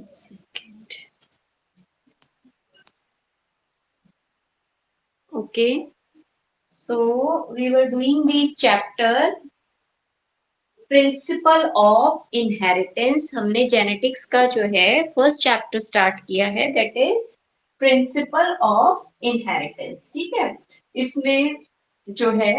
second. Okay, so we were doing the chapter principle of inheritance. हमने genetics का जो है फर्स्ट चैप्टर स्टार्ट किया है, that is principle of inheritance. ठीक है, इसमें जो है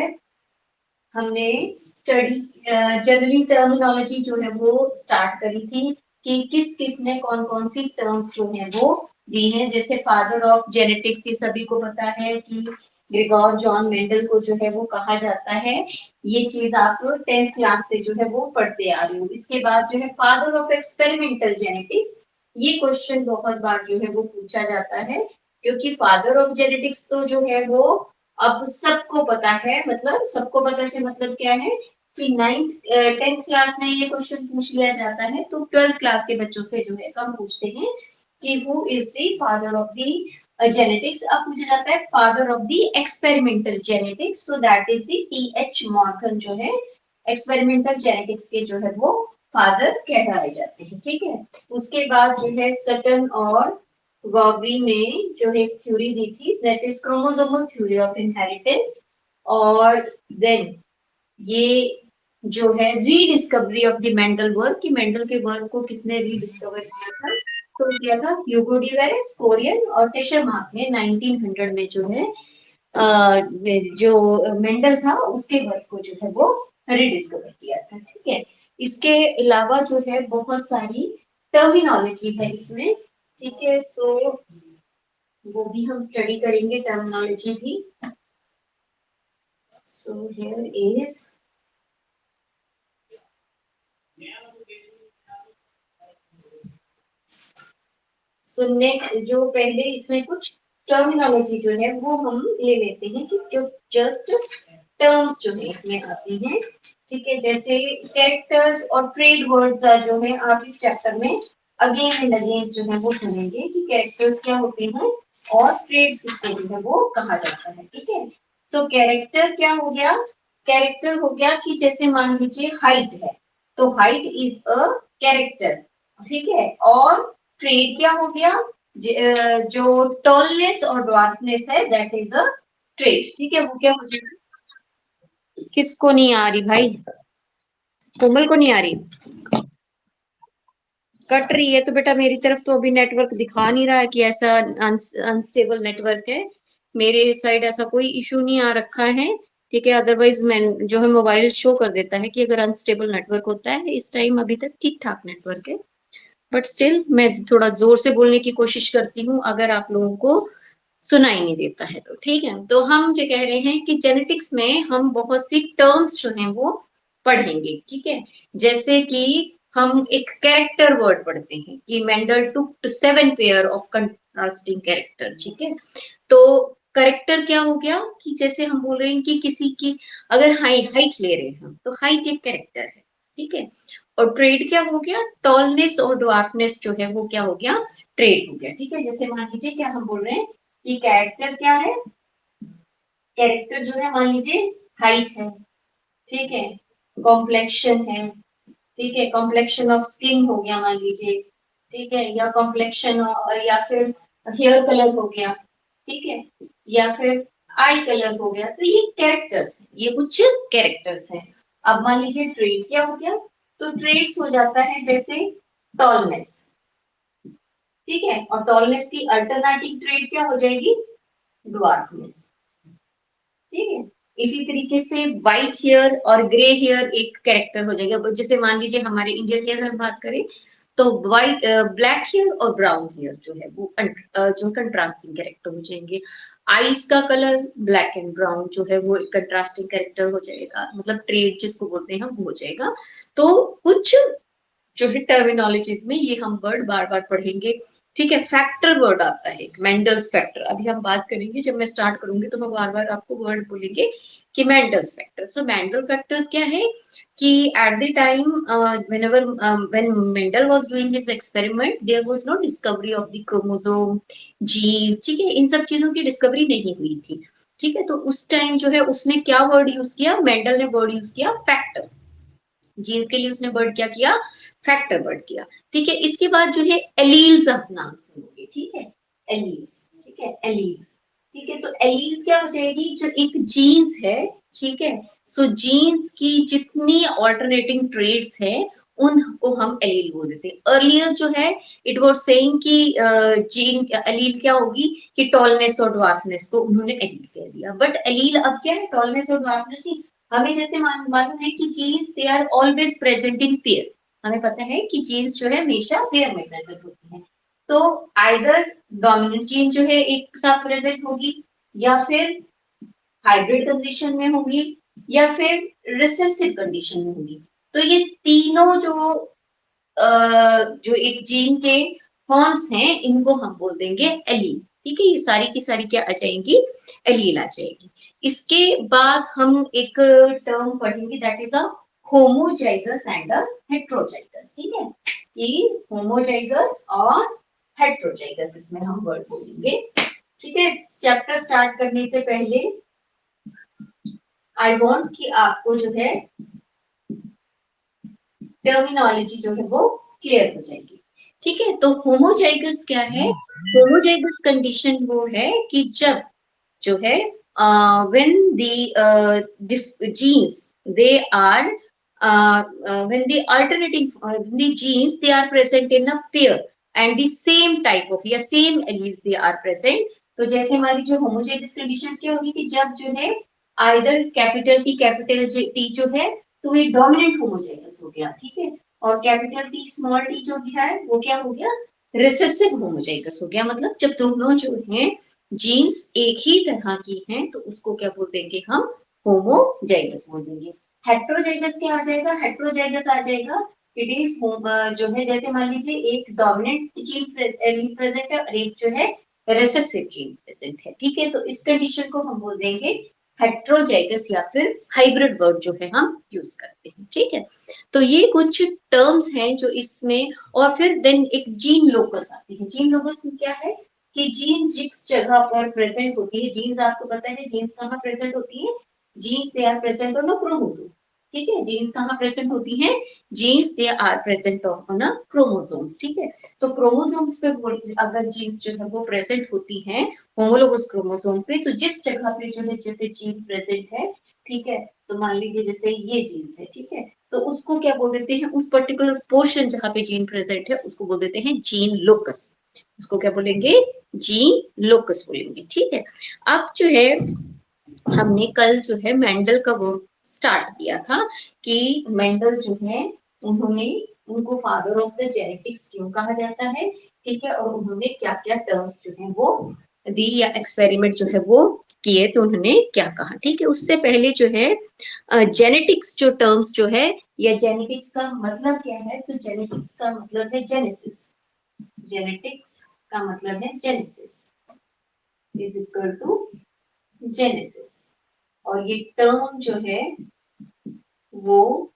हमने स्टडी जनरली टर्मिनोलॉजी जो है वो स्टार्ट करी थी कि किस किस ने कौन कौन सी टर्म्स जो है वो दी हैं। जैसे फादर ऑफ जेनेटिक्स ये सभी को पता है कि ग्रेगोर जॉन मेंडल को जो है वो कहा जाता है। ये चीज आप 10th क्लास से जो है वो पढ़ते आ रहे हो। इसके बाद जो है फादर ऑफ एक्सपेरिमेंटल जेनेटिक्स, ये क्वेश्चन बहुत बार जो है वो पूछा जाता है, क्योंकि फादर ऑफ जेनेटिक्स तो जो है वो अब सबको पता है। मतलब सबको पता से मतलब क्या है कि 10th क्लास में ये क्वेश्चन पूछ लिया जाता है, तो 12th क्लास के बच्चों से जो है कम पूछते हैं कि who is the father of the genetics. अब पूछा जाता है father of the experimental genetics, तो that is the P.H. Morgan जो है एक्सपेरिमेंटल जेनेटिक्स के जो है वो फादर कहलाए जाते हैं। ठीक है, उसके बाद जो है सटन और गॉबरी ने जो एक थ्योरी दी थी, that is chromosomal theory of inheritance. और देन ये जो है rediscovery of the Mendel work, कि मेंडल के वर्क को किसने रीडिस्कवर किया था, तो किया था ह्यूगो डी वेरिस, कोरियन और टेशरमार्क ने 1900 में जो है जो मेंडल था उसके वर्क को जो है वो रीडिस्कवर किया था। ठीक है, इसके अलावा जो है बहुत सारी टर्मिनोलॉजी है इसमें। ठीक है, सो वो भी हम स्टडी करेंगे, टर्मिनोलॉजी भी। So here is so next, जो पहले इसमें कुछ टर्मिनोलॉजी जो है वो हम ले लेते हैं कि जो जस्ट टर्म्स जो है इसमें आती हैं। ठीक है, जैसे कैरेक्टर्स और ट्रेड वर्ड्स जो है आप इस चैप्टर में अगेन एंड अगेन जो है वो सुनेंगे कि कैरेक्टर्स क्या होते हैं और ट्रेड्स किसको जो है वो कहा जाता है। ठीक है, तो कैरेक्टर क्या हो गया, कैरेक्टर हो गया कि जैसे मान लीजिए हाइट है, तो हाइट इज अ कैरेक्टर। ठीक है, और ट्रेड क्या हो गया, जो टॉलनेस और ड्वार्फनेस है, दैट इज अ ट्रेड। ठीक है, वो क्या हो जाएगा, किसको नहीं आ रही भाई, कोमल को नहीं आ रही, कट रही है तो बेटा मेरी तरफ तो अभी नेटवर्क दिखा नहीं रहा है कि ऐसा अनस्टेबल नेटवर्क है। मेरे साइड ऐसा कोई इशू नहीं आ रखा है। ठीक है, अदरवाइज मैं जो है मोबाइल शो कर देता है कि अगर अनस्टेबल नेटवर्क होता है। इस टाइम अभी तक ठीक ठाक नेटवर्क है, बट स्टिल मैं थोड़ा जोर से बोलने की कोशिश करती हूँ, अगर आप लोगों को सुनाई नहीं देता है तो। ठीक है, तो हम जो कह रहे हैं कि जेनेटिक्स में हम बहुत सी टर्म्स जो हैं वो पढ़ेंगे। ठीक है, जैसे कि हम एक कैरेक्टर वर्ड पढ़ते हैं कि Mendel took 7 pair of contrasting character. ठीक है, तो करेक्टर क्या हो गया कि जैसे हम बोल रहे हैं कि किसी की अगर हाइट ले रहे हैं हम, तो हाइट एक कैरेक्टर है। ठीक है, और ट्रेड क्या हो गया, टॉलनेस और ड्वार्फनेस जो है वो क्या हो गया, ट्रेड हो गया। ठीक है, जैसे मान लीजिए क्या हम बोल रहे हैं कि कैरेक्टर क्या है, कैरेक्टर जो है मान लीजिए हाइट है। ठीक है, कॉम्प्लेक्शन है। ठीक है, कॉम्प्लेक्शन ऑफ स्किन हो गया मान लीजिए। ठीक है, या कॉम्प्लेक्शन या फिर हेयर कलर हो गया। ठीक है, या फिर आई कलर हो गया। तो ये कैरेक्टर्स, ये कुछ कैरेक्टर्स हैं। अब मान लीजिए ट्रेड क्या हो गया, तो ट्रेड्स हो जाता है जैसे टॉलनेस। ठीक है, और टॉलनेस की अल्टरनेटिव ट्रेड क्या हो जाएगी, ड्वार्फनेस। ठीक है, इसी तरीके से व्हाइट हेयर और ग्रे हेयर एक कैरेक्टर हो जाएगा। जैसे मान लीजिए हमारे इंडिया की अगर बात करें, तो व्हाइट ब्लैक हेयर और ब्राउन हेयर जो है वो जो कंट्रास्टिंग कैरेक्टर हो जाएंगे। आईज का कलर ब्लैक एंड ब्राउन जो है वो एक कंट्रास्टिंग कैरेक्टर हो जाएगा, मतलब ट्रेड जिसको बोलते हैं वो हो जाएगा। तो कुछ जो है टर्मिनोलॉजीज में ये हम वर्ड बार बार पढ़ेंगे। ठीक है, फैक्टर वर्ड आता है एक, मेंडल्स फैक्टर। अभी हम बात करेंगे, जब मैं स्टार्ट करूंगी तो मैं बार बार आपको वर्ड बोलेंगे कि मेंडल्स फैक्टर। सो मेंडल फैक्टर्स क्या है कि at the time whenever when Mendel was doing his experiment, there was no discovery of the chromosome, genes। ठीक है, इन सब चीजों की डिस्कवरी नहीं हुई थी। ठीक है, तो उस टाइम जो है उसने क्या वर्ड यूज किया, मेंडल ने वर्ड यूज किया फैक्टर। जीन्स के लिए उसने वर्ड क्या किया, फैक्टर वर्ड किया। ठीक है, इसके बाद जो है एलील्स आप नाम सुनोगे, ठीक है, एलील्स, ठीक है, एलील्स, ठीक है। तो एलील्स क्या हो जाएगी, जो एक जीन्स है, ठीक है, सो जीन्स की जितनी ऑल्टरनेटिंग ट्रेड्स है उनको हम एलील बोल देते हैं। अर्लियर जो है इट वाज सेइंग कि जीन एलील क्या होगी कि टॉलनेस और ड्वार्फनेस को उन्होंने एलील कह दिया, बट एलील अब क्या है, टॉलनेस और ड्वार्फनेस ही। हमें जैसे मालूम है कि genes they are always present in pair, हमें पता है कि जीन्स जो है हमेशा पेयर में प्रेजेंट होती है। तो आइदर डोमिनेंट जीन जो है एक साथ प्रेजेंट होगी, या फिर हाइब्रिड कंडीशन में होगी, या फिर रिसेसिव कंडीशन में होगी। तो ये तीनों जो एक जीन के फॉर्म्स हैं इनको हम बोल देंगे एलील। ठीक है, ये सारी की सारी क्या आ जाएंगी, एलील आ जाएगी। इसके बाद हम एक टर्म पढ़ेंगे that is a homozygous and a heterozygous. ठीक है, कि होमोजाइगस और हेट्रोजाइगस इसमें हम वर्ड बोलेंगे। ठीक है, चैप्टर स्टार्ट करने से पहले आई वांट कि आपको जो है टर्मिनोलॉजी जो है वो क्लियर हो जाएगी। ठीक है, तो होमोजाइगस क्या है, होमोजाइगस कंडीशन वो है कि जब जो है when the genes they are when the alternating the genes they are present in a pair and the same type of या same alleles they are present। तो जैसे हमारी जो होमोजाइगस कंडीशन क्या होगी कि जब जो है आइदर कैपिटल टी जो है तो ये डोमिनेंट होमोजाइगस हो गया, ठीक है, और कैपिटल टी स्मॉल टी जो है वो क्या हो गया, रिसेसिव होमोजाइगस हो गया। मतलब जब दोनों जो हैं जीन्स एक ही तरह की हैं तो उसको क्या बोल देंगे हम, होमोजाइगस बोल देंगे। हेट्रोजाइगस क्या आ जाएगा, हेट्रोजाइगस आ जाएगा इट इज जो है जैसे मान लीजिए एक डोमिनेंट जीन प्रेजेंट है और एक जो है रिसेसिव जीन प्रेजेंट है। ठीक है, तो इस कंडीशन को हम बोल देंगे हेट्रोजाइगस या फिर हाइब्रिड वर्ड जो है हम यूज करते हैं। ठीक है, तो ये कुछ टर्म्स हैं जो इसमें। और फिर देन एक जीन लोकस आती है। जीन लोकस में क्या है कि जीन जिस जगह पर प्रेजेंट होती है, जीन्स आपको पता है जीन्स कहाँ प्रेजेंट होती है, genes they are present on a chromosome. ठीक है, जीन्स कहाँ प्रेजेंट होती हैं, genes they are present on a chromosomes. ठीक है, तो क्रोमोसोम्स पे अगर जीन्स जो है वो प्रेजेंट होती हैं होमोलोगस क्रोमोसोम पे, तो जिस जगह पे जो है जैसे जीन प्रेजेंट है, ठीक है, तो मान लीजिए जैसे ये जीन्स है, ठीक है, तो उसको क्या बोल देते हैं, उस पर्टिकुलर पोर्शन जहां पे जीन प्रेजेंट है उसको बोल देते हैं जीन लोकस। उसको क्या बोलेंगे, जीन लोकस बोलेंगे। ठीक है, अब जो है हमने कल जो है मेंडल का वो स्टार्ट किया था कि मेंडल जो है उन्होंने उनको फादर ऑफ द जेनेटिक्स क्यों कहा जाता है। ठीक है, और उन्होंने क्या क्या टर्म्स जो है वो दी या एक्सपेरिमेंट जो है वो किए, तो उन्होंने क्या कहा। ठीक है, उससे पहले जो है जेनेटिक्स जो टर्म्स जो है या जेनेटिक्स का मतलब क्या है, तो जेनेटिक्स का मतलब है जेनेसिस। जेनेटिक्स का मतलब है genesis is equal to genesis. और ये टर्म जो है वो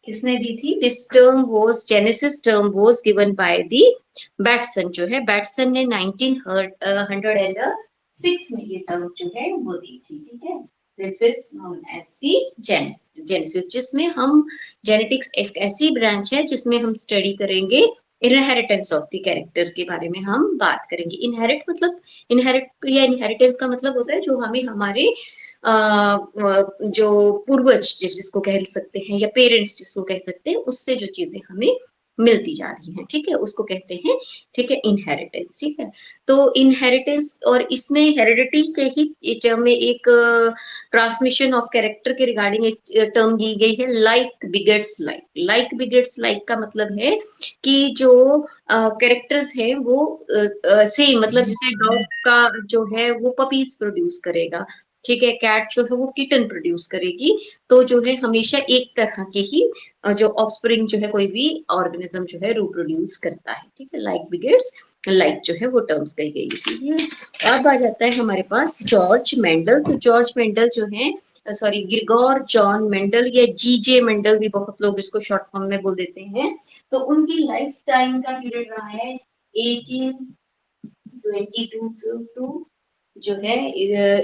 किसने दी थी, this term was genesis term was given by the Bateson. जो है बैटसन ने 1906 में ये टर्म जो है वो दी थी। ठीक है, this is known as the genesis, जिसमें हम जेनेटिक्स एक ऐसी ब्रांच है जिसमें हम स्टडी करेंगे इनहेरिटेंस ऑफ द कैरेक्टर के बारे में हम बात करेंगे। इनहेरिट मतलब इनहेरिट या इनहेरिटेंस का मतलब होता है जो हमें हमारे जो पूर्वज जिसको कह सकते हैं या पेरेंट्स जिसको कह सकते हैं उससे जो चीजें हमें मिलती जा रही हैं, ठीक है, उसको कहते हैं, ठीक है, इनहेरिटेंस। ठीक है, तो इनहेरिटेंस और इसमें हेरिडिटी के ही टर्म में एक ट्रांसमिशन ऑफ कैरेक्टर के रिगार्डिंग एक टर्म दी गई है, like begets like. Like begets like का मतलब है कि जो कैरेक्टर्स हैं वो सेम, मतलब जैसे डॉग का जो है वो पपीज प्रोड्यूस करेगा, ठीक है, कैट जो है वो किटन प्रोड्यूस करेगी, तो जो है हमेशा एक तरह के ही जो ऑफस्प्रिंग जो है कोई भी ऑर्गेनिज्म जो है रिप्रोड्यूस करता है। ठीक है, लाइक बिगेट्स लाइक जो है वो टर्म्स कही गई थी। अब आ जाता है हमारे पास जॉर्ज मेंडल। तो जॉर्ज मेंडल जो है सॉरी ग्रिगोर जॉन मेंडल या जीजे मेंडल भी बहुत लोग इसको शॉर्ट फॉर्म में बोल देते हैं। तो उनकी लाइफ टाइम का पीरियड रहा है 1822 टू जो है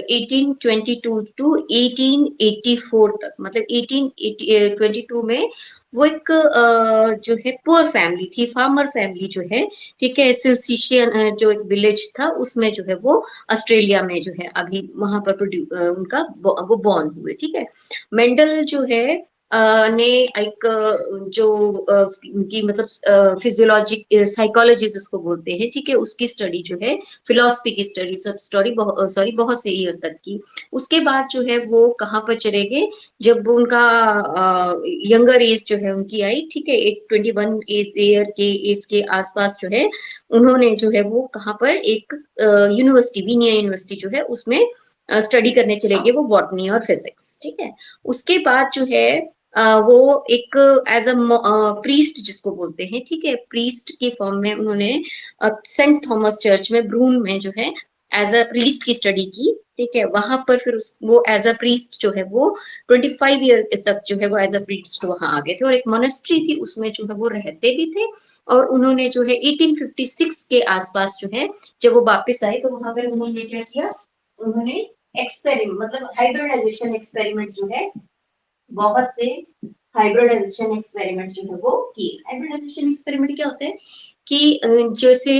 1822 टू 1884 तक, मतलब 1822 में वो एक जो है पुअर फैमिली थी, फार्मर फैमिली जो है, ठीक है, सिलसिशियन जो एक विलेज था उसमें जो है वो ऑस्ट्रेलिया में जो है अभी वहां पर उनका वो बॉर्न हुए, ठीक है। मेंडल जो है ने एक जो उनकी मतलब फिजियोलॉजी साइकोलॉजी जिसको बोलते हैं, ठीक है, उसकी स्टडी जो है, फिलोसफी की स्टडी, सब स्टोरी सॉरी बहुत से ईयर तक की। उसके बाद जो है वो कहाँ पर चले गए, जब उनका यंगर एज जो है उनकी आई, ठीक है, एक 21 एज के आसपास जो है उन्होंने जो है वो कहाँ पर एक यूनिवर्सिटी, वीनिया यूनिवर्सिटी जो है उसमें स्टडी करने चले गए, वो बॉटनी और फिजिक्स, ठीक है। उसके बाद जो है वो एक एज अ प्रीस्ट जिसको बोलते हैं, ठीक है, प्रीस्ट के फॉर्म में उन्होंने सेंट थॉमस चर्च में ब्रून में जो है एज अ प्रीस्ट की स्टडी की, ठीक है। वहां पर फिर वो एज अ प्रीस्ट जो है वो 25 ईयर तक जो है वो एज अ प्रीस्ट वहां आ गए थे, और एक मोनेस्ट्री थी उसमें जो है वो रहते भी थे। और उन्होंने जो है 1856 के आसपास जो है जब वो वापस आए तो वहां पर उन्होंने क्या किया, उन्होंने एक्सपेरिमेंट मतलब हाइब्रिडाइजेशन एक्सपेरिमेंट जो है बहुत से हाइब्रिडाइजेशन एक्सपेरिमेंट जो है वो किए। हाइब्रिडाइजेशन एक्सपेरिमेंट क्या होता है कि जैसे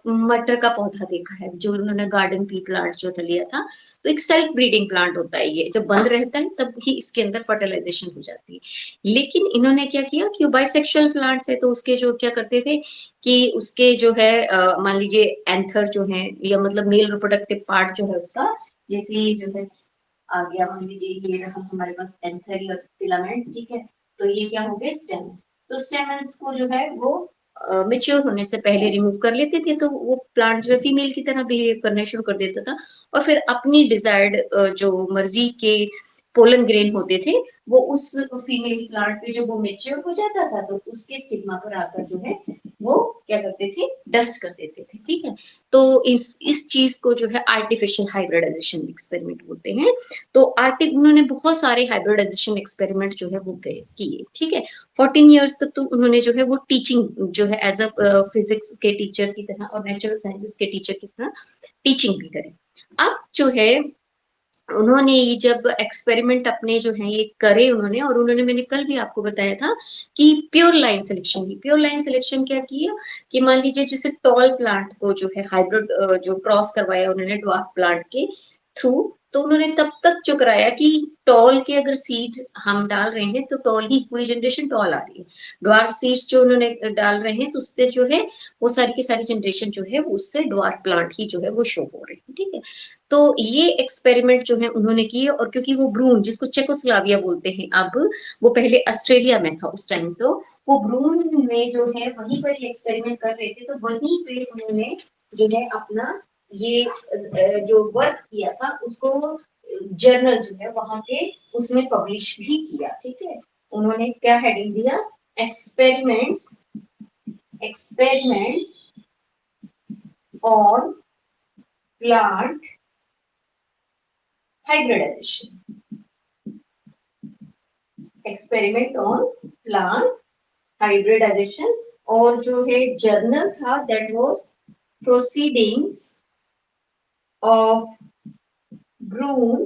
मटर का पौधा देखा है जो उन्होंने गार्डन पी प्लांट जो था लिया था, तो एक सेल्फ ब्रीडिंग प्लांट होता है, ये जब बंद रहता है तब ही इसके अंदर फर्टिलाइजेशन हो जाती है। लेकिन इन्होंने क्या किया कि बाइसेक्सुअल प्लांट्स है तो उसके जो क्या करते थे कि उसके जो है मान लीजिए एंथर जो है या मतलब मेल रिप्रोडक्टिव पार्ट जो है उसका, जैसे जो है आ गया, मान लीजिए ये रहा हमारे पास एंथर या फिलामेंट, ठीक है, तो ये क्या हो गया स्टेम। तो स्टेमन्स को जो है वो मेच्योर होने से पहले रिमूव कर लेते थे, तो वो प्लांट जो है फीमेल की तरह बिहेव करना शुरू कर देता था, और फिर अपनी डिजायर्ड जो मर्जी के पोलन ग्रेन होते थे वो उस फीमेल प्लांट पे जब वो मेच्योर हो जाता था तो उसके स्टिग्मा पर आकर जो है वो क्या करते थे, डस्ट कर देते थे, ठीक है। तो इस चीज को जो है आर्टिफिशियल हाइब्रिडाइजेशन एक्सपेरिमेंट बोलते हैं। तो उन्होंने बहुत सारे हाइब्रिडाइजेशन एक्सपेरिमेंट जो है वो किए, ठीक है। 14 ईयर्स तक तो उन्होंने जो है वो टीचिंग जो है एज अ फिजिक्स के टीचर की तरह और नेचुरल साइंसेस के टीचर की तरह टीचिंग भी करी। अब जो है उन्होंने ये जब एक्सपेरिमेंट अपने जो है ये करे उन्होंने, और उन्होंने मैंने कल भी आपको बताया था कि प्योर लाइन सिलेक्शन की, प्योर लाइन सिलेक्शन क्या किया कि मान लीजिए जैसे टॉल प्लांट को जो है हाइब्रिड जो क्रॉस करवाया उन्होंने ड्वार्फ प्लांट के थ्रू, तो उन्होंने तब तक जो कराया कि टॉल के अगर सीड हम डाल रहे हैं तो टॉल ही पूरी जनरेशन टॉल आ रही है, ड्वार्फ सीड्स जो उन्होंने डाल रहे हैं तो उससे जो है वो सारी की सारी जनरेशन जो है वो उससे ड्वार्फ प्लांट ही जो है वो शो हो रही है, ठीक है। तो ये एक्सपेरिमेंट जो है उन्होंने किए, और क्योंकि वो ब्रून जिसको चेकोस्लाविया बोलते हैं अब, वो पहले ऑस्ट्रेलिया में था उस टाइम, तो वो ब्रून में जो है वहीं पर ये एक्सपेरिमेंट कर रहे थे, तो वहीं पे उन्होंने जो है अपना ये जो वर्क किया था उसको जर्नल जो है वहां के उसमें पब्लिश भी किया, ठीक है। उन्होंने क्या हेडिंग दिया, experiments experiments on plant hybridisation, experiment on plant hybridisation. और जो है जर्नल था that was proceedings of Brunn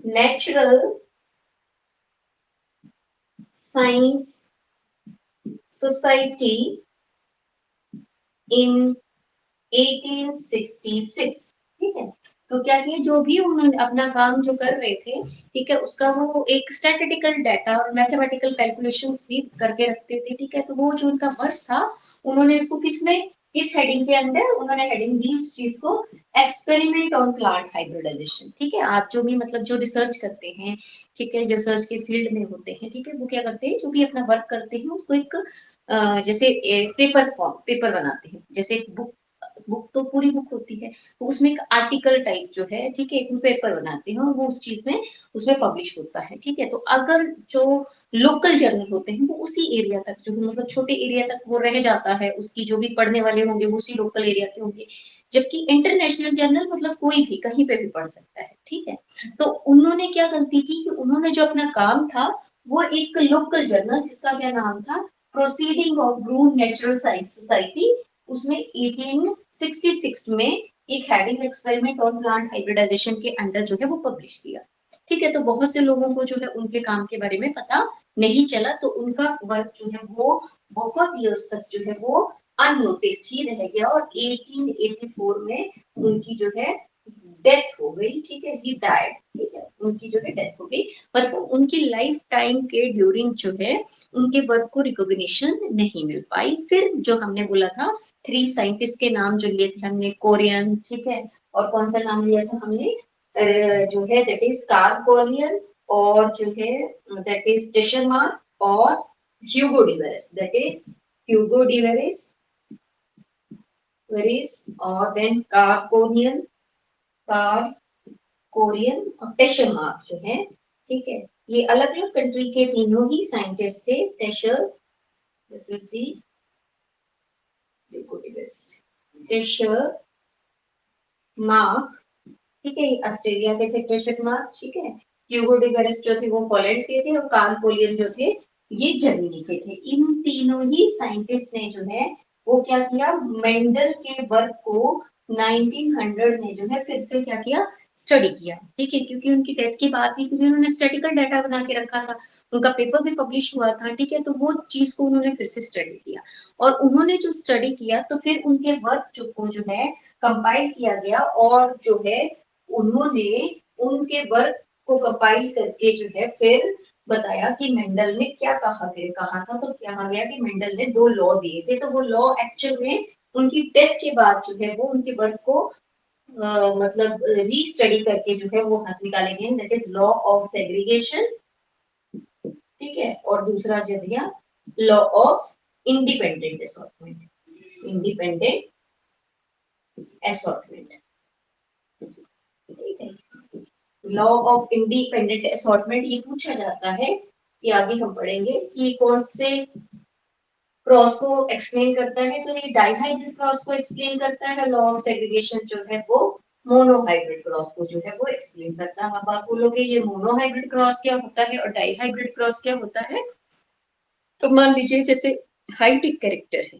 natural science society in 1866, ठीक है। तो क्या किया, जो भी उन्होंने अपना काम जो कर रहे थे, ठीक है, उसका वो एक स्टैटिस्टिकल डाटा और मैथमेटिकल कैलकुलेशंस भी करके रखते थे, ठीक है। तो वो जो उनका वर्क था उन्होंने उसको किस हेडिंग के अंदर उन्होंने हेडिंग दी उस चीज को, एक्सपेरिमेंट ऑन प्लांट हाइब्रिडाइजेशन, ठीक है। आप जो भी मतलब जो रिसर्च करते हैं, ठीक है, जो रिसर्च के फील्ड में होते हैं, ठीक है, वो क्या करते हैं, जो भी अपना वर्क करते हैं उसको एक जैसे पेपर फॉर्म पेपर बनाते हैं, जैसे एक बुक बुक तो पूरी बुक होती है, तो उसमें एक आर्टिकल टाइप जो है, ठीक है, एक पेपर बनाते हैं और वो उस चीज में उसमें पब्लिश होता है, ठीक है। तो अगर जो लोकल जर्नल होते हैं वो उसी एरिया तक जो मतलब छोटे एरिया तक वो रह जाता है, उसकी जो भी पढ़ने वाले होंगे वो उसी लोकल एरिया के होंगे, जबकि इंटरनेशनल जर्नल मतलब कोई भी कहीं पे भी पढ़ सकता है, ठीक है। तो उन्होंने क्या गलती की कि उन्होंने जो अपना काम था वो एक लोकल जर्नल जिसका क्या नाम था, proceeding of Brunn natural science society, उसमें 1866 में एक having experiment on plant hybridisation के अंडर जो है वो पब्लिश किया। ठीक है, तो बहुत से लोगों को जो है उनके काम के बारे में पता नहीं चला, तो उनका वर्क जो है वो बहुत ईयर्स तक जो है वो अननोटिस्ड ही रह गया, और 1884 में उनकी जो है डेथ हो गई। ठीक है, ही डाइड। ठीक है, उनकी जो है डेथ हो गई, मतलब उनकी लाइफ टाइम के ड्यूरिंग जो है उनके वर्क को रिकॉग्निशन नहीं मिल पाई। फिर जो हमने बोला था 3 साइंटिस्ट के नाम जो लिए थे हमने, कोरियन, ठीक है, और कौन सा नाम लिया था हमने, जो है दैट इज कार्ल कोरियन, और जो है दैट इज टेशरमार्क, और Hugo de Vries, that is Hugo de Vries Vries, और then Carl Correns, Carl Correns और टेशरमार्क जो है। ठीक है, ये अलग अलग कंट्री के तीनों ही साइंटिस्ट थे। टेशर, दिस इज दी टेशर मार्क, ठीक है, ऑस्ट्रेलिया के थे टेशर मार्क। ठीक है, ह्यूगो डिवेरिस जो थे वो पोलैंड के थे, और कार्ल कोलियन जो थे ये जर्मनी के थे। इन तीनों ही साइंटिस्ट ने जो है वो क्या किया, मेंडल के वर्क को 1900 में जो है फिर से क्या किया, स्टडी किया। ठीक है, क्योंकि उनकी डेथ के बाद भी, क्योंकि उन्होंने स्टैटिकल डाटा बना के रखा था, उनका पेपर भी पब्लिश हुआ था। ठीक है, तो वो चीज को उन्होंने फिर से स्टडी किया, और उन्होंने जो स्टडी किया तो फिर उनके वर्क को जो है कंपाइल किया गया, और जो है उन्होंने उनके वर्क को कंपाइल करके जो है फिर बताया कि मेंडल ने क्या कहा था। तो कहा गया कि मेंडल ने 2 लॉ दिए थे, तो वो लॉ एक्चुअल में उनकी डेथ के बाद जो है वो उनके वर्क को मतलब रीस्टडी करके जो है वो निकाले गए, that is law of segregation. ठीक है, और दूसरा जो दिया law of independent assortment, independent assortment. ठीक है, लॉ ऑफ इंडिपेंडेंट असॉर्टमेंट ये पूछा जाता है कि आगे हम पढ़ेंगे कि कौन से क्रॉस को एक्सप्लेन करता है, तो ये डाइहाइब्रिड क्रॉस को एक्सप्लेन करता है। लॉ ऑफ सेग्रीगेशन जो है वो मोनोहाइब्रिड क्रॉस को जो है वो एक्सप्लेन करता है। अब आप बोलोगे ये मोनोहाइब्रिड क्रॉस क्या होता है और डाइहाइब्रिड क्रॉस क्या होता है। तो मान लीजिए जैसे हाइट एक कैरेक्टर है,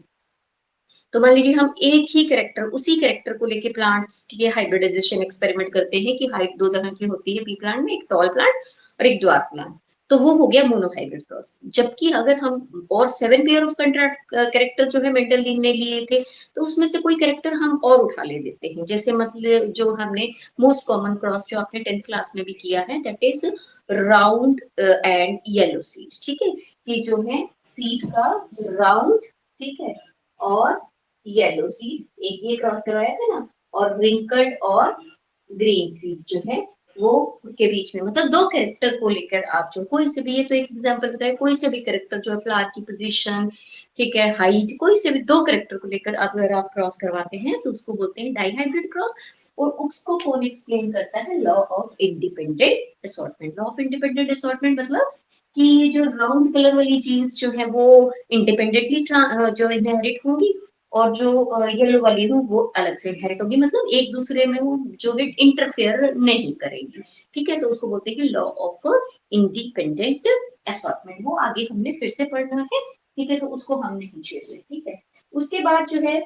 तो मान लीजिए हम एक ही कैरेक्टर, उसी कैरेक्टर को लेके प्लांट्स की हाइब्रिडाइजेशन एक्सपेरिमेंट करते हैं कि हाइट 2 तरह की होती है पी प्लांट में, एक टॉल प्लांट और एक ड्वार्फ प्लांट, तो वो हो गया मोनोहाइब्रिड क्रॉस। जबकि अगर हम और 7 पेयर ऑफ कैरेक्टर जो है मेंडल ने लिए थे, तो उसमें से कोई कैरेक्टर हम और उठा ले देते हैं, जैसे मतलब जो हमने मोस्ट कॉमन क्रॉस जो आपने 10th क्लास में भी किया है, that is round and yellow seed. ठीक है, कि जो है सीड का राउंड, ठीक है, और येलो सीड एक ये क्रॉस करवाया था ना, और रिंकल्ड और ग्रीन सीड जो है वो के बीच में, मतलब 2 कैरेक्टर को लेकर आप जो कोई से भी, ये तो एक एग्जांपल बताया, कोई से भी कैरेक्टर जो है फ्लावर की पोजीशन, ठीक है, हाइट, कोई से भी 2 कैरेक्टर को लेकर अगर आप क्रॉस करवाते हैं तो उसको बोलते हैं डाइहाइब्रिड क्रॉस। और उसको कौन एक्सप्लेन करता है, law of independent assortment. Law of independent assortment मतलब कि जो राउंड कलर वाली जीन्स जो है वो इंडिपेंडेंटली जो इनहेरिट होगी, और जो येलो वाली हो वो अलग से इनहेरिट होगी, मतलब एक दूसरे में वो जो है इंटरफेयर नहीं करेगी। ठीक है, तो उसको बोलते हैं लॉ ऑफ इंडिपेंडेंट असॉर्टमेंट। वो आगे हमने फिर से पढ़ना है। ठीक है, तो उसको हम नहीं छेड़ रहे। ठीक है, उसके बाद जो है,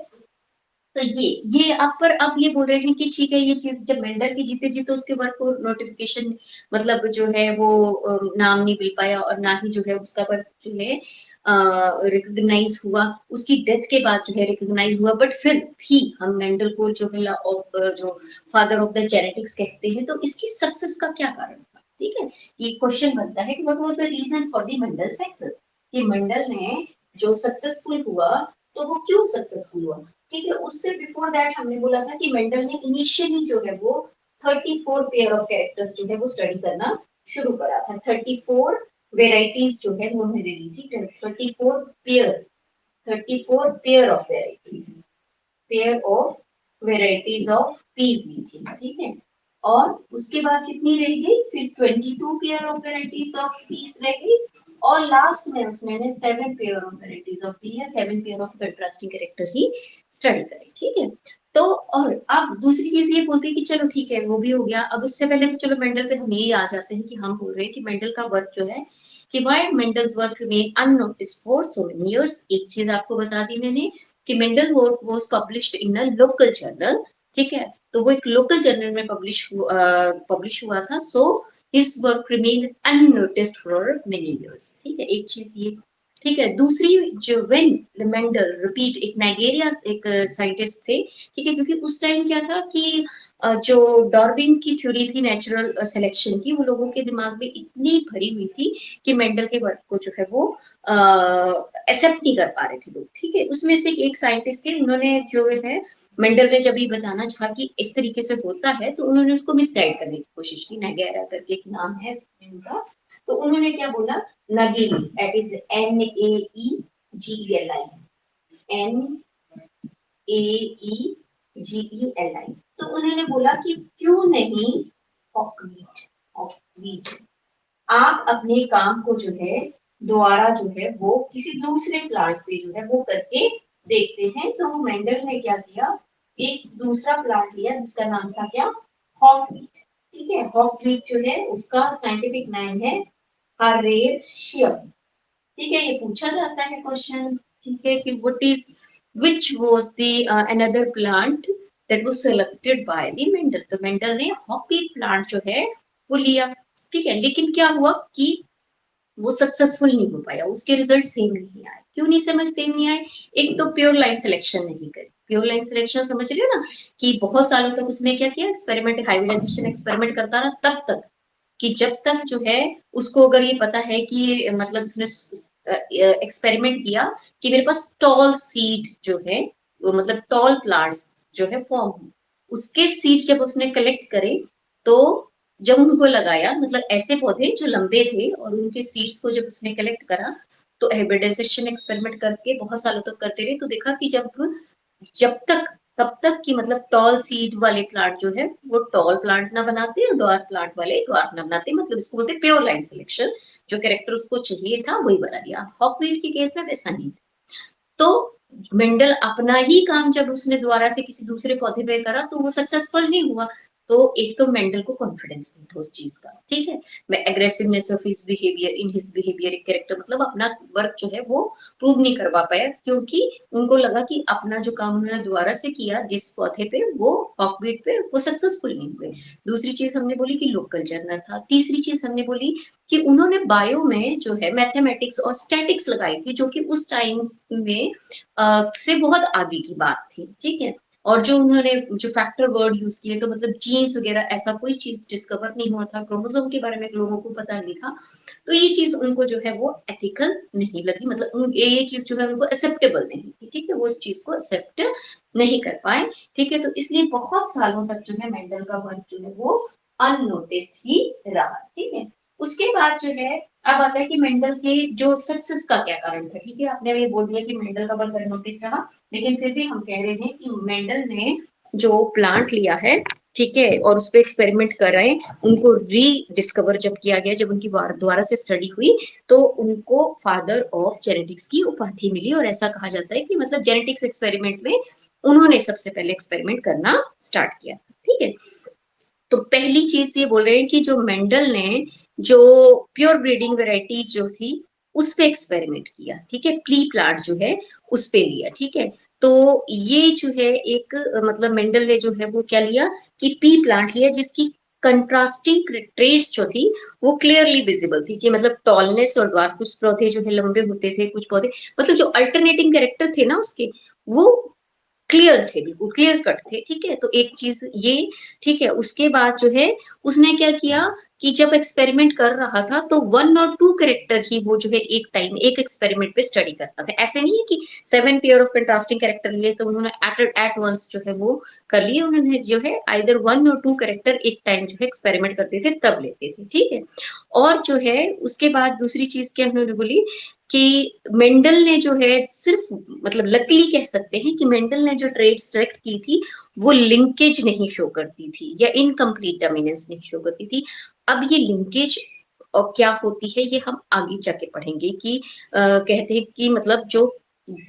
तो ये आप पर अब ये बोल रहे हैं कि ठीक है, ये चीज जब मेंडल की जीते जी तो उसके वर्क को नोटिफिकेशन, मतलब जो है वो नाम नहीं मिल पाया, और ना ही जो है उसका वर्क जो है रिकॉग्नाइज हुआ, उसकी डेथ के बाद जो है रिकॉग्नाइज हुआ। बट फिर भी हम मेंडल को जो है ऑफ जो फादर ऑफ द जेनेटिक्स कहते हैं, तो इसकी सक्सेस का क्या कारण था। ठीक है, ये क्वेश्चन बनता है कि what was the reason for the Mendel success, कि मेंडल ने जो सक्सेसफुल हुआ तो वो क्यों सक्सेसफुल हुआ। ठीक है, उससे बिफोर दैट हमने बोला था कि मेंडल ने इनिशियली जो है वो 34 पेयर ऑफ कैरेक्टर्स जो है वो स्टडी करना शुरू करा था। 34 वेराइटीज जो है वो उन्होंने ली थी, 34 pair of varieties, pair of varieties of peas ली थी। ठीक है, और उसके बाद कितनी रह गई, फिर 22 pair of varieties of piece रह गई, और लास्ट में उसने 7 pair of varieties of P या 7 pair of contrasting character he study करी। ठीक है, तो और अब दूसरी चीज ये बोलते हैं कि चलो ठीक है वो भी हो गया। अब उससे पहले तो चलो मेंडल पे हम यही आ जाते हैं कि हम बोल रहे हैं कि मेंडल का वर्क जो है, कि why Mendel's work remain unnoticed for so many years. एक चीज आपको बता दी मैंने कि Mendel work was published in a local journal ठीक है, तो वो एक लोकल जर्नल में पब्लिश हुआ था। So his work remain unnoticed for many years. ठीक है, एक चीज ये। ठीक है, दूसरी जो व्हेन मेंडल रिपीट, एक नाइजीरिया एक साइंटिस्ट थे। ठीक है, क्योंकि उस टाइम क्या था कि जो डार्विन की थ्योरी थी नेचुरल सिलेक्शन की, वो लोगों के दिमाग में इतनी भरी हुई थी कि मेंडल के वर्क को जो है वो एक्सेप्ट नहीं कर पा रहे थे लोग। ठीक है, उसमें से एक साइंटिस्ट थे, उन्होंने जो है मेंडल ने जब ये बताना चाहा कि इस तरीके से होता है, तो उन्होंने उसको मिसगाइड करने की कोशिश की। नगेरा करके एक नाम है उनका। तो उन्होंने क्या बोला, नगेली, दैट इज NAEGELI, NAEGELI। तो उन्होंने बोला कि क्यों नहीं हॉकवीट, हॉकवीट आप अपने काम को जो है दोबारा जो है वो किसी दूसरे प्लांट पे जो है वो करके देखते हैं। तो मेंडल ने क्या किया, एक दूसरा प्लांट लिया जिसका नाम था क्या, हॉकवीट। ठीक है, हॉकवीट जो है उसका साइंटिफिक नेम है हरेशियम। ठीक है, ये पूछा जाता है क्वेश्चन। ठीक है, कि what is which was the another plant that was selected by the Mendel. तो मेंडल ने हॉकवीट प्लांट जो है वो लिया। ठीक है, लेकिन क्या हुआ कि वो सक्सेसफुल नहीं हो पाया, उसके रिजल्ट सेम नहीं आए। क्यों नहीं समझ सेम नहीं आए, एक तो प्योर लाइन सिलेक्शन नहीं करी। प्योर लाइन सिलेक्शन समझ रहे हो ना, कि बहुत सालों तक उसने क्या किया, एक्सपेरिमेंट, हाइब्रिडाइजेशन एक्सपेरिमेंट करता रहा तब तक कि जब तक जो है उसको अगर ये पता है कि मतलब उसने एक्सपेरिमेंट किया कि मेरे पास टॉल सीड जो है, मतलब टॉल प्लांट्स जो है फॉर्म हो, उसके सीड जब उसने कलेक्ट करे, तो जब उनको लगाया, मतलब ऐसे पौधे जो लंबे थे, और उनके सीड्स को जब उसने कलेक्ट करा, तो हाइब्रिडाइजेशन एक्सपेरिमेंट करके बहुत सालों तक करते रहे, तो देखा कि जब जब तक तब तक कि मतलब टॉल सीड वाले प्लांट जो है वो टॉल प्लांट ना बनाते, और ड्वार्फ प्लांट वाले ड्वार्फ ना बनाते, मतलब इसको बोलते प्योर लाइन सिलेक्शन। जो कैरेक्टर उसको चाहिए था वही बना दिया। हॉकवीट के केस में वैसा नहीं। तो मेंडल अपना ही काम जब उसने दोबारा से किसी दूसरे पौधे पे करा, तो वो सक्सेसफुल नहीं हुआ। तो एक तो मेंडल को कॉन्फिडेंस नहीं था उस चीज का। ठीक है, मैं aggressiveness of his behaviour, in his behaviour, एक कैरेक्टर, मतलब अपना वर्क जो है वो प्रूव नहीं करवा पाया, क्योंकि उनको लगा कि अपना जो काम उन्होंने दोबारा से किया जिस पौधे पे, वो हॉकवीट पे, वो सक्सेसफुल नहीं हुए। दूसरी चीज हमने बोली कि लोकल जर्नल था। तीसरी चीज हमने बोली कि उन्होंने बायो में जो है मैथमेटिक्स और स्टैटिक्स लगाई थी, जो कि उस टाइम में से बहुत आगे की बात थी। ठीक है, और जो उन्होंने जो फैक्टर वर्ड यूज किए, तो मतलब जीन्स वगैरह ऐसा कोई चीज डिस्कवर नहीं हुआ था, क्रोमोसोम के बारे में लोगों को पता नहीं था। तो ये चीज उनको जो है वो एथिकल नहीं लगी, मतलब ये चीज जो है उनको एक्सेप्टेबल नहीं थी। ठीक है, वो इस चीज को एक्सेप्ट नहीं कर पाए। ठीक है, तो इसलिए बहुत सालों तक जो है मेंडल का वर्क जो है वो अननोटिस ही रहा। ठीक है, उसके बाद जो है अब आता है कि मेंडल के जो सक्सेस का क्या कारण था। ठीक है, आपने ये बोल दिया कि मेंडल का वर्क अननोटिस रहा, लेकिन फिर भी हम कह रहे हैं कि मेंडल ने जो प्लांट लिया है, ठीक है, और उस पर एक्सपेरिमेंट कर रहे हैं, उनको रीडिस्कवर जब किया गया, जब उनकी दोबारा से स्टडी हुई, तो उनको फादर ऑफ जेनेटिक्स की उपाधि मिली। और ऐसा कहा जाता है कि मतलब जेनेटिक्स एक्सपेरिमेंट में उन्होंने सबसे पहले एक्सपेरिमेंट करना स्टार्ट किया। ठीक है, तो पहली चीज ये बोल रहे हैं कि जो मेंडल ने जो प्योर ब्रीडिंग वेराइटीज जो थी उस पे एक्सपेरिमेंट किया। ठीक है, प्ली प्लांट जो है उस पे लिया। ठीक है, तो ये जो है एक मतलब मेंडल ने जो है वो क्या लिया कि पी प्लांट लिया, जिसकी कंट्रास्टिंग ट्रेड्स जो थी वो क्लियरली विजिबल थी, कि मतलब टॉलनेस और ड्वार्फ, कुछ पौधे जो है लंबे होते थे, कुछ पौधे मतलब जो अल्टरनेटिंग कैरेक्टर थे ना उसके, वो क्लियर थे, बिल्कुल क्लियर कट थे। ठीक है, तो एक चीज ये। ठीक है, उसके बाद जो है उसने क्या किया कि जब एक्सपेरिमेंट कर रहा था, तो 1 और 2 कैरेक्टर ही वो जो है एक टाइम एक एक्सपेरिमेंट पे स्टडी करता था। ऐसे नहीं है कि 7 पेयर ऑफ कंट्रास्टिंग कैरेक्टर लिए तो उन्होंने एट वंस जो है वो कर लिए। उन्होंने जो है आइदर 1 और 2 कैरेक्टर एक टाइम जो है एक्सपेरिमेंट करते थे, तब लेते थे। ठीक है, और जो है उसके बाद दूसरी चीज क्या उन्होंने बोली कि मेंडल ने जो है सिर्फ, मतलब लकीली कह सकते हैं कि मेंडल ने जो ट्रेड सेलेक्ट की थी वो लिंकेज नहीं शो करती थी, या इनकम्प्लीट डोमिनेंस नहीं शो करती थी। अब ये लिंकेज और क्या होती है ये हम आगे जाके पढ़ेंगे, कि कहते हैं कि मतलब जो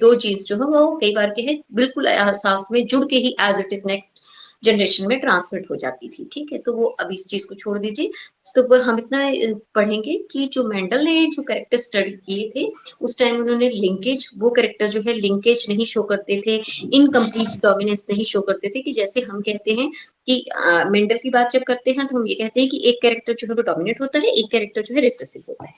दो जीन्स जो है वो कई बार के है बिल्कुल साथ में जुड़ के ही as it is next generation में ट्रांसमिट हो जाती थी। ठीक है, तो वो अभी इस चीज को छोड़ दीजिए। तो हम इतना पढ़ेंगे कि जो मेंडल ने जो कैरेक्टर स्टडी किए थे उस टाइम उन्होंने लिंकेज, वो कैरेक्टर जो है लिंकेज नहीं शो करते थे, इनकम्प्लीट डोमिनेंस नहीं शो करते थे, कि जैसे हम कहते हैं कि मेंडल की बात जब करते हैं तो हम ये कहते हैं कि एक कैरेक्टर जो है वो डोमिनेट होता है, एक कैरेक्टर जो है रिसेसिव होता है,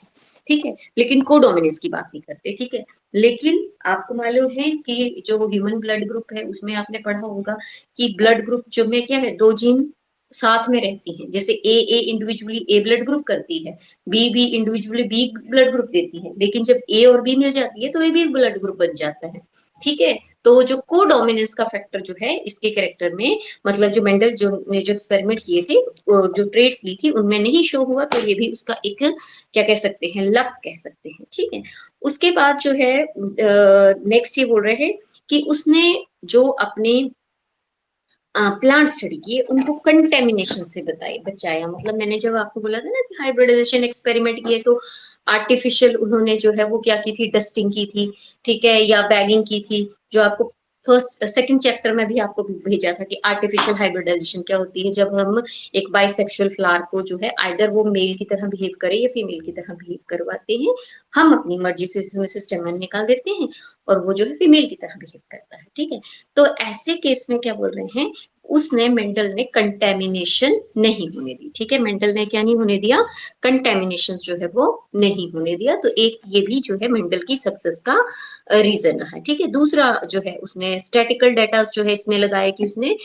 ठीक है, लेकिन को डोमिनेंस की बात नहीं करते, ठीक है। लेकिन आपको मालूम है कि जो ह्यूमन ब्लड ग्रुप है उसमें आपने पढ़ा होगा कि ब्लड ग्रुप जो में क्या है, दो जीन साथ में रहती हैं, जैसे A individually A blood group करती है, B individually B blood group देती है, लेकिन जब ए और बी मिल जाती है तो ए भी ब्लड ग्रुप बन जाता है, ठीक है। तो जो को डोमिनेंस का फैक्टर जो है इसके कैरेक्टर में, मतलब जो मेंडल जो ने जो एक्सपेरिमेंट किए थे, जो ट्रेड्स ली थी उनमें नहीं शो हुआ, तो ये भी उसका एक क्या कह सकते हैं, लक कह सकते हैं, ठीक है। उसके बाद जो है नेक्स्ट ये बोल रहे हैं कि उसने जो अपने प्लांट स्टडी किए उनको कंटेमिनेशन से बचाया, मतलब मैंने जब आपको बोला था ना कि हाइब्रिडाइजेशन एक्सपेरिमेंट किए तो आर्टिफिशियल उन्होंने जो है वो क्या की थी, डस्टिंग की थी, ठीक है, या बैगिंग की थी, जो आपको फर्स्ट सेकंड चैप्टर में भी आपको भेजा था कि आर्टिफिशियल हाइब्रिडाइजेशन क्या होती है, जब हम एक बाइसेक्सुअल फ्लावर को जो है आइदर वो मेल की तरह बिहेव करे या फीमेल की तरह बिहेव करवाते हैं, हम अपनी मर्जी से उसमें से स्टेमन निकाल देते हैं और वो जो है फीमेल की तरह बिहेव करता है, ठीक है। तो ऐसे केस में क्या बोल रहे हैं, उसने मेंडल ने कंटेमिनेशन नहीं होने दी, ठीक है, मेंडल ने क्या नहीं होने दिया, कंटेमिनेशन जो है वो नहीं होने दिया, तो एक ये भी जो है मेंडल की सक्सेस का रीजन रहा है, ठीक है। दूसरा जो है उसने स्टैटिकल डेटा जो है इसमें लगाया कि उसने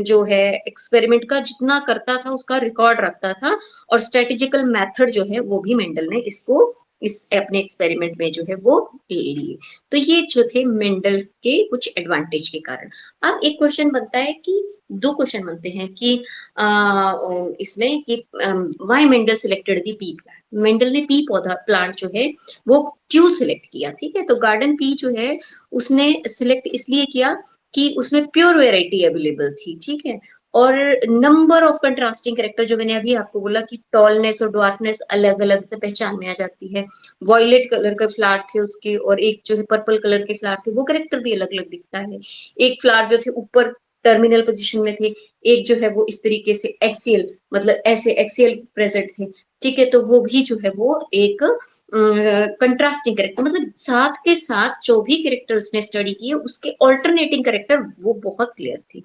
जो है एक्सपेरिमेंट का जितना करता था उसका रिकॉर्ड रखता था, और स्ट्रेटेजिकल मेथड जो है वो भी मेंडल ने इसको इस अपने एक्सपेरिमेंट में जो है वो ले लिए। तो ये जो थे मेंडल के कुछ एडवांटेज के कारण। अब एक क्वेश्चन बनता है कि दो क्वेश्चन बनते हैं कि इसमें कि why Mendel selected the P plant, Mendel ने पी पौधा प्लांट जो है वो क्यों सिलेक्ट किया, ठीक है। तो गार्डन पी जो है उसने सिलेक्ट इसलिए किया कि उसमें प्योर वेराइटी अवेलेबल थी, ठीक है, और नंबर ऑफ कंट्रास्टिंग कैरेक्टर, जो मैंने अभी आपको बोला कि टॉलनेस और ड्वार्फनेस अलग अलग से पहचान में आ जाती है, वॉयलेट कलर का फ्लावर थे उसके और एक जो है पर्पल कलर के फ्लावर थे, वो कैरेक्टर भी अलग अलग दिखता है, एक फ्लावर जो थे ऊपर टर्मिनल पोजीशन में थे, एक जो है वो इस तरीके से एक्सियल, मतलब ऐसे एक्सियल प्रेजेंट थे, ठीक है, तो वो भी जो है वो एक कंट्रास्टिंग कैरेक्टर, मतलब साथ के साथ जो भी कैरेक्टर उसने स्टडी किए उसके ऑल्टरनेटिंग कैरेक्टर वो बहुत क्लियर थी।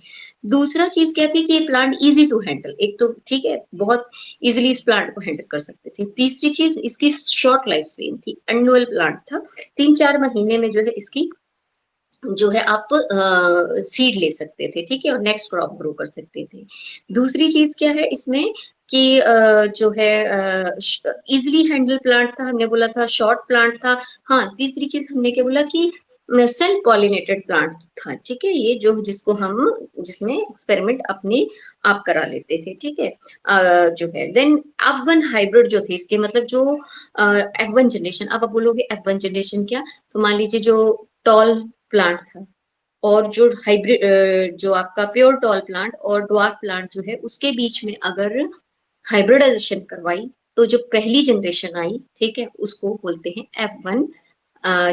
दूसरा चीज क्या थी कि ये प्लांट इजी टू हैंडल, एक तो ठीक है बहुत इजिली इस प्लांट को हैंडल कर सकते थे। तीसरी चीज इसकी शॉर्ट लाइफ स्पेन थी, एनुअल प्लांट था, 3-4 महीने में जो है इसकी जो है आप सीड ले सकते थे, ठीक है, और नेक्स्ट क्रॉप ग्रो कर सकते थे। दूसरी चीज क्या है इसमें कि जो है इजिली हैंडल प्लांट था, हमने बोला था शॉर्ट प्लांट था। हाँ, तीसरी चीज हमने क्या बोला कि सेल्फ पॉलिनेटेड प्लांट था, ठीक है, ये जो जिसको हम जिसमें एक्सपेरिमेंट अपने आप करा लेते थे, ठीक है। जो है देन F1 हाइब्रिड जो थे इसके, मतलब जो F1 जनरेशन, अब आप बोलोगे F1 जनरेशन क्या, तो मान लीजिए जो टॉल प्लांट था और जो हाइब्रिड जो आपका प्योर टॉल प्लांट और ड्वार्फ प्लांट जो है उसके बीच में अगर हाइब्रिडाइजेशन करवाई तो जो पहली जनरेशन आई, ठीक है, उसको बोलते हैं F1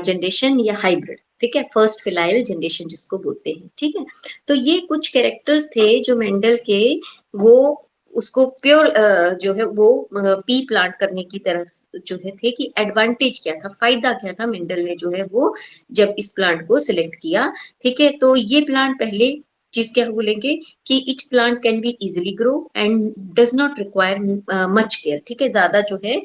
जनरेशन या हाइब्रिड, ठीक है, फर्स्ट फिलाइल जनरेशन जिसको बोलते हैं, ठीक है। तो ये कुछ कैरेक्टर्स थे जो मेंडल के, वो उसको प्योर जो है वो पी प्लांट करने की तरफ जो है थे, कि एडवांटेज क्या था, फायदा क्या था मेंडल ने जो है वो जब इस प्लांट को सिलेक्ट किया, ठीक है। तो ये प्लांट पहले चीज क्या बोलेंगे कि etch plant can be easily grow and does not require much care, ठीक है, ज्यादा जो है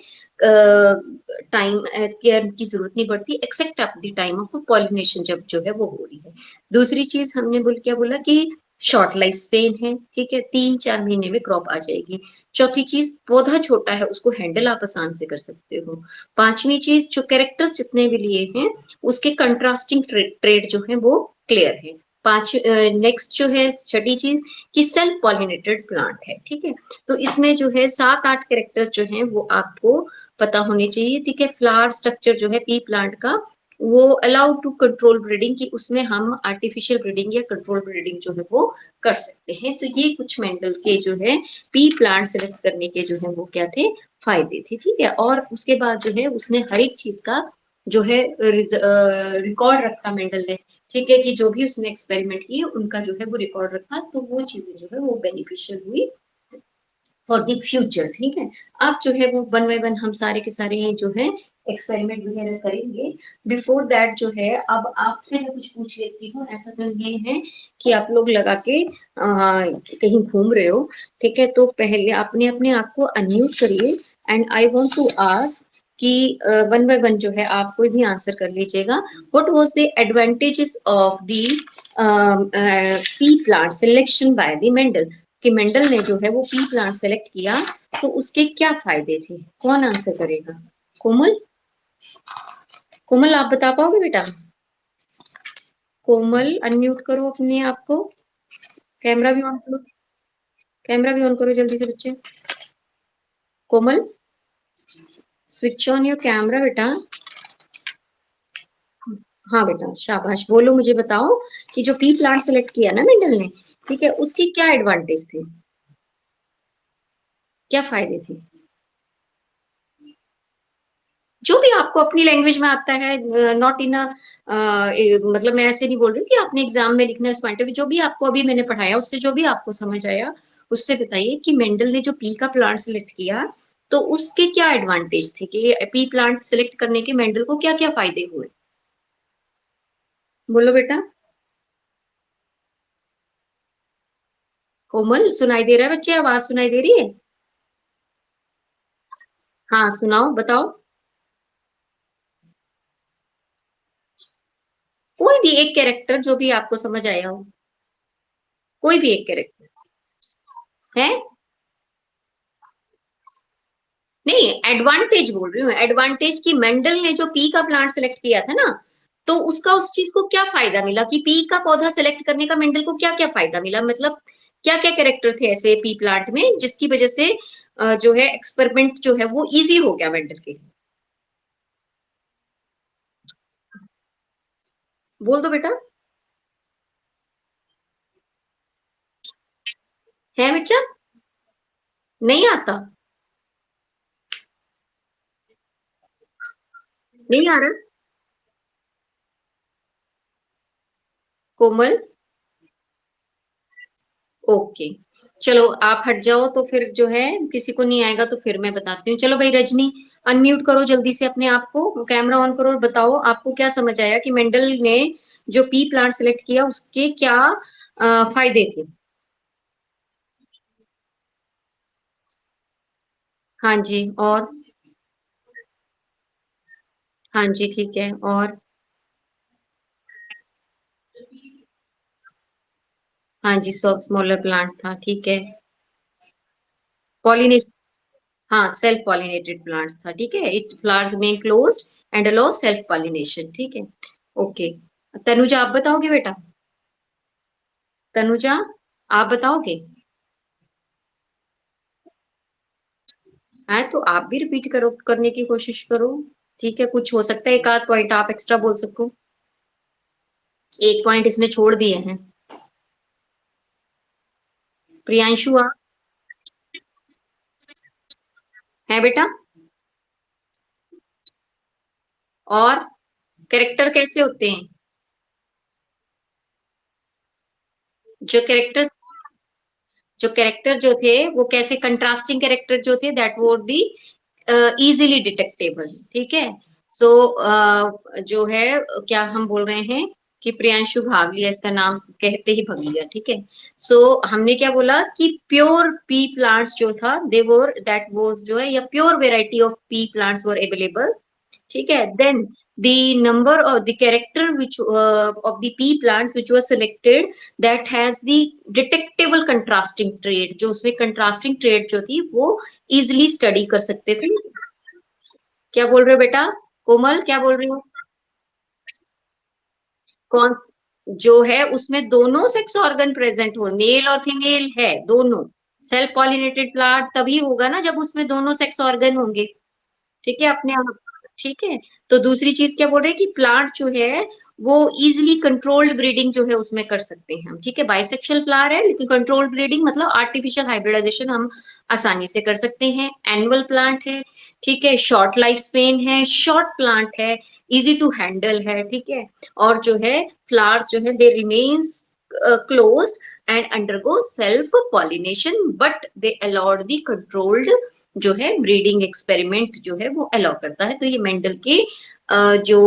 टाइम केयर की जरूरत नहीं पड़ती accept at the time of pollination जब जो है वो हो रही है। दूसरी चीज हमने क्या बोला कि शॉर्ट लाइफ स्पेन है, ठीक है, 3-4 महीने में क्रॉप आ जाएगी। चौथी चीज पौधा छोटा है उसको हैंडल आप आसान से कर सकते हो। पांचवी चीज जो कैरेक्टर्स जितने भी लिए हैं उसके कंट्रास्टिंग ट्रेड जो है वो क्लियर है। पांच नेक्स्ट जो है छठी चीज कि सेल्फ पॉलिनेटेड प्लांट है, ठीक है। तो इसमें जो है 7-8 कैरेक्टर्स जो हैं वो आपको पता होने चाहिए, ठीक है। फ्लावर स्ट्रक्चर जो है पी प्लांट का वो अलाउ टू कंट्रोल ब्रीडिंग, की उसमें हम आर्टिफिशियल ब्रीडिंग या कंट्रोल ब्रीडिंग जो है वो कर सकते हैं। तो ये कुछ मेंडल के जो है पी प्लांट सिलेक्ट करने के जो है वो क्या थे, फायदे थे, ठीक है। और उसके बाद जो है उसने हर एक चीज का जो है रिकॉर्ड रखा मेंडल ने, ठीक है, कि जो भी उसने एक्सपेरिमेंट किए उनका जो है वो रिकॉर्ड रखा, तो वो चीजें जो है वो बेनिफिशियल हुई फॉर द फ्यूचर, ठीक है। अब जो है वो वन बाय वन हम सारे के सारे ये जो है एक्सपेरिमेंट वगैरह करेंगे। बिफोर दैट जो है अब आपसे मैं कुछ पूछ लेती हूँ। ऐसा तो नहीं है कि आप लोग लगा के कहीं घूम रहे हो, ठीक है। तो पहले अपने अपने आप को अनम्यूट करिए and I want to ask कि वन बाय वन जो है आप कोई भी आंसर कर लीजिएगा। What was the advantages of the pea plant selection by the Mendel, कि मेंडल ने जो है वो पी प्लांट सेलेक्ट किया तो उसके क्या फायदे थे। कौन आंसर करेगा? कोमल, कोमल आप बता पाओगे बेटा? कोमल अनम्यूट करो अपने आप को, कैमरा भी ऑन करो, कैमरा भी ऑन करो जल्दी से बच्चे। कोमल स्विच ऑन योर कैमरा बेटा। हाँ बेटा शाबाश, बोलो मुझे बताओ कि जो पी प्लांट सेलेक्ट किया ना मेंडल ने, ठीक है, उसकी क्या एडवांटेज थे, क्या फायदे थे? जो भी आपको अपनी लैंग्वेज में आता है, नॉट इन अ मतलब मैं ऐसे नहीं बोल रही हूँ कि आपने एग्जाम में लिखना है उस पॉइंट ऑफ व्यू, जो भी आपको अभी मैंने पढ़ाया उससे जो भी आपको समझ आया उससे बताइए कि मेंडल ने जो पी का प्लांट सिलेक्ट किया तो उसके क्या एडवांटेज थे, कि पी प्लांट सिलेक्ट करने के मेंडल को क्या क्या फायदे हुए। बोलो बेटा। कोमल सुनाई दे रहा है बच्चे, आवाज सुनाई दे रही है? हाँ सुनाओ बताओ। कोई भी एक कैरेक्टर जो भी आपको समझ आया हो, कोई भी एक कैरेक्टर है। नहीं एडवांटेज बोल रही हूँ, एडवांटेज की मेंडल ने जो पी का प्लांट सेलेक्ट किया था ना, तो उसका उस चीज को क्या फायदा मिला, कि पी का पौधा सेलेक्ट करने का मेंडल को क्या क्या फायदा मिला, मतलब क्या क्या कैरेक्टर थे ऐसे पी प्लांट में जिसकी वजह से जो है एक्सपेरिमेंट जो है वो इजी हो गया मेंडल के लिए। बोल दो बेटा। है बच्चा? नहीं आता? नहीं आ रहा? कोमल ओके, चलो आप हट जाओ तो फिर जो है किसी को नहीं आएगा तो फिर मैं बताती हूँ। चलो भाई रजनी अनम्यूट करो जल्दी से अपने आप को, कैमरा ऑन करो और बताओ आपको क्या समझ आया कि मेंडल ने जो पी प्लांट सिलेक्ट किया उसके क्या फायदे थे। हाँ जी और? हाँ जी ठीक है और? हाँ जी सब स्मॉलर प्लांट था, ठीक है। पॉलिनेट, हाँ सेल्फ पॉलिनेटेड प्लांट्स था, ठीक है। It flowers main closed and allow self pollination, ठीक है। ओके, तनुजा आप बताओगे बेटा? तनुजा आप बताओगे? है तो आप भी रिपीट करो, करने की कोशिश करो, ठीक है। कुछ हो सकता है एक आध पॉइंट आप एक्स्ट्रा बोल सको, एक पॉइंट इसने छोड़ दिए हैं। प्रियांशु आप? है बेटा? और कैरेक्टर कैसे होते हैं, जो कैरेक्टर, जो कैरेक्टर जो थे वो कैसे कंट्रास्टिंग कैरेक्टर जो थे दैट वो दी इजीली डिटेक्टेबल, ठीक है। सो जो है क्या हम बोल रहे हैं कि प्रियांशु भाग लिया, इसका नाम कहते ही भाग लिया, ठीक है। सो हमने क्या बोला कि प्योर पी प्लांट्स जो था दे वर दैट वाज जो है या pure variety of pea plants were available, ठीक है। Then the number of the character which of the pea plants which was selected that has the detectable contrasting trait, जो उसमें contrasting trait जो थी वो easily study कर सकते थे। क्या बोल रहे हो बेटा? कोमल क्या बोल रही हो? कौन? जो है उसमें दोनों सेक्स ऑर्गन प्रेजेंट हो, मेल और फीमेल है दोनों। सेल्फ पॉलिनेटेड प्लांट तभी होगा ना जब उसमें दोनों सेक्स ऑर्गन होंगे, ठीक है अपने आप, ठीक है। तो दूसरी चीज क्या बोल रहे हैं कि प्लांट जो है वो इजिली कंट्रोल्ड ब्रीडिंग जो है उसमें कर सकते हैं हम, ठीक है। बाइसेक्सुअल प्लांट है लेकिन कंट्रोल्ड ब्रीडिंग मतलब आर्टिफिशियल हाइब्रिडाइजेशन हम आसानी से कर सकते हैं। एनुअल प्लांट है, ठीक है। शॉर्ट लाइफ स्पेन है, शॉर्ट प्लांट है, इजी टू हैंडल है, ठीक है। और जो है फ्लावर्स जो है they remains closed and undergo self pollination, but they allowed the controlled जो है ब्रीडिंग एक्सपेरिमेंट जो है वो अलाउ करता है। तो ये मेंडल के जो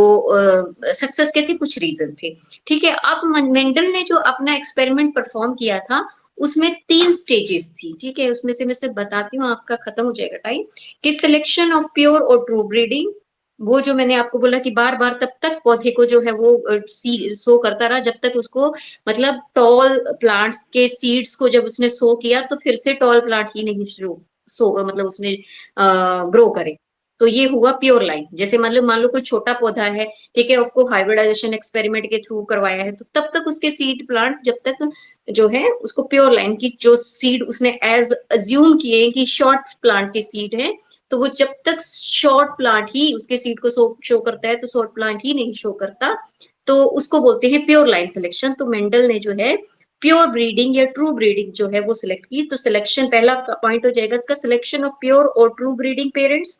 सक्सेस के थे कुछ रीजन थे। ठीक है, अब मेंडल ने जो अपना एक्सपेरिमेंट परफॉर्म किया था उसमें 3 स्टेजेस थी। ठीक है, उसमें से मैं सिर्फ बताती हूँ, आपका खत्म हो जाएगा टाइम। कि सिलेक्शन ऑफ प्योर और ट्रू ब्रीडिंग, वो जो मैंने आपको बोला कि बार बार तब तक पौधे को जो है वो सो करता रहा जब तक उसको, मतलब टॉल प्लांट्स के सीड्स को जब उसने सो किया तो फिर से टॉल प्लांट ही नहीं शुरू सो मतलब उसने ग्रो करे। तो ये हुआ प्योर लाइन। जैसे मान लो कोई छोटा पौधा है, ठीक है, उसको हाइब्रिडाइजेशन एक्सपेरिमेंट के थ्रू करवाया है, तो तब तक उसके सीड प्लांट जब तक जो है उसको प्योर लाइन की जो सीड उसने एज अज्यूम किए कि शॉर्ट प्लांट के सीड है, तो वो जब तक शॉर्ट प्लांट ही उसके सीड को शो करता है तो शॉर्ट प्लांट ही नहीं शो करता, तो उसको बोलते हैं प्योर लाइन सिलेक्शन। तो मेंडल ने जो है प्योर ब्रीडिंग या ट्रू ब्रीडिंग जो है वो सिलेक्ट की। तो सिलेक्शन पहला पॉइंट हो जाएगा इसका, सिलेक्शन ऑफ प्योर और true breeding parents,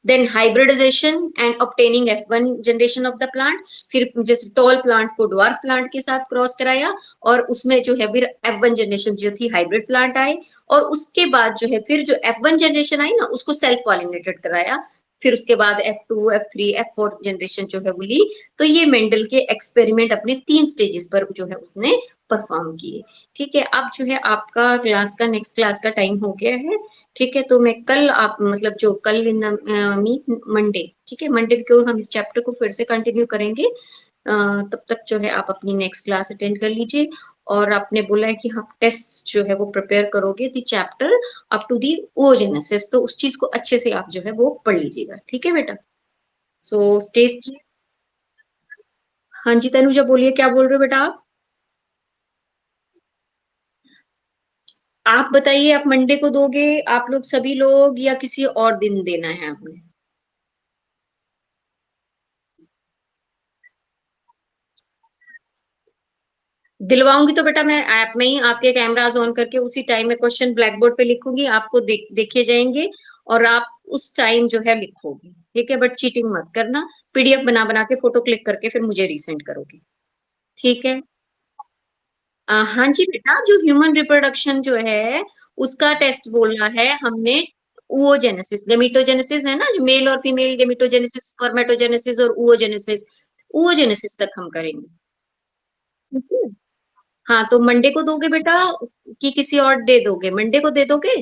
then hybridization and obtaining F1 generation of the plant. फिर जैसे टॉल प्लांट को ड्वार्फ प्लांट के साथ क्रॉस कराया, और उसमें जो है फिर F1 जनरेशन जो थी हाइब्रिड प्लांट आए, और उसके बाद जो है फिर जो F1 जनरेशन आई ना उसको सेल्फ पॉलिनेटेड कराया। फिर उसके बाद F2, F3, F4 जनरेशन जो है वो ली। तो ये मेंडल के एक्सपेरिमेंट अपने 3 स्टेजेस पर जो है उसने परफॉर्म किए। ठीक है, अब जो है आपका क्लास का नेक्स्ट क्लास का टाइम हो गया है। ठीक है, तो मैं कल आप मतलब जो कल इन मीट मंडे, ठीक है, मंडे को हम इस चैप्टर को फिर से कंटिन्यू करेंगे। तब तक जो है आप अपनी नेक्स्ट क्लास अटेंड कर लीजिए। और आपने बोला है कि आप टेस्ट जो है वो प्रिपेयर करोगे the chapter up to the oogenesis, तो उस चीज को अच्छे से आप जो है वो पढ़ लीजिएगा। ठीक है बेटा, सो टेस्ट। हाँ जी तनुजा बोलिए, क्या बोल रहे हो बेटा आप बताइए, आप मंडे को दोगे आप लोग सभी लोग, या किसी और दिन देना है आपने? दिलवाऊंगी तो बेटा मैं ऐप में ही आपके कैमराज ऑन करके उसी टाइम में क्वेश्चन ब्लैक बोर्ड पे लिखूंगी, आपको देखे जाएंगे, और आप उस टाइम जो है लिखोगे। ठीक है, बट चीटिंग मत करना। पीडीएफ बना बना के फोटो क्लिक करके फिर मुझे रीसेंड करोगे। ठीक है। हाँ जी बेटा, जो ह्यूमन रिप्रोडक्शन जो है उसका टेस्ट बोलना है हमने। oogenesis गेमिटोजेनेसिस है ना, जो मेल और फीमेल गेमिटोजेनेसिस, स्पर्मेटोजेनेसिस और oogenesis, oogenesis तक हम करेंगे। ठीक है। हाँ, तो मंडे को दोगे बेटा कि किसी और डे दोगे? मंडे को दे दोगे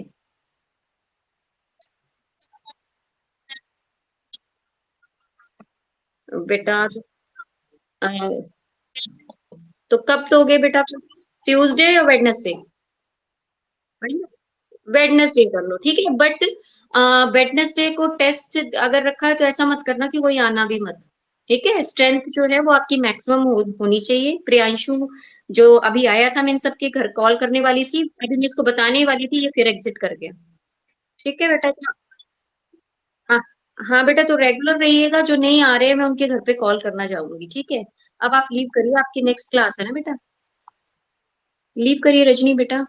बेटा? अ, तो कब दोगे बेटा? ट्यूसडे या वेडनेसडे? वेडनेसडे कर लो, ठीक है, बट वेडनेसडे को टेस्ट अगर रखा है तो ऐसा मत करना कि कोई आना भी मत। ठीक है, स्ट्रेंथ जो है वो आपकी मैक्सिमम होनी चाहिए। प्रियांशु जो अभी आया था, मैं इन सबके घर कॉल करने वाली थी, अभी मैं इसको बताने वाली थी, ये फिर एग्जिट कर गया। ठीक है बेटा। हाँ। हाँ बेटा, तो रेगुलर रहिएगा, जो नहीं आ रहे हैं मैं उनके घर पे कॉल करना चाहूंगी। ठीक है, अब आप लीव करिए, आपकी नेक्स्ट क्लास है ना बेटा। लीव करिए रजनी बेटा।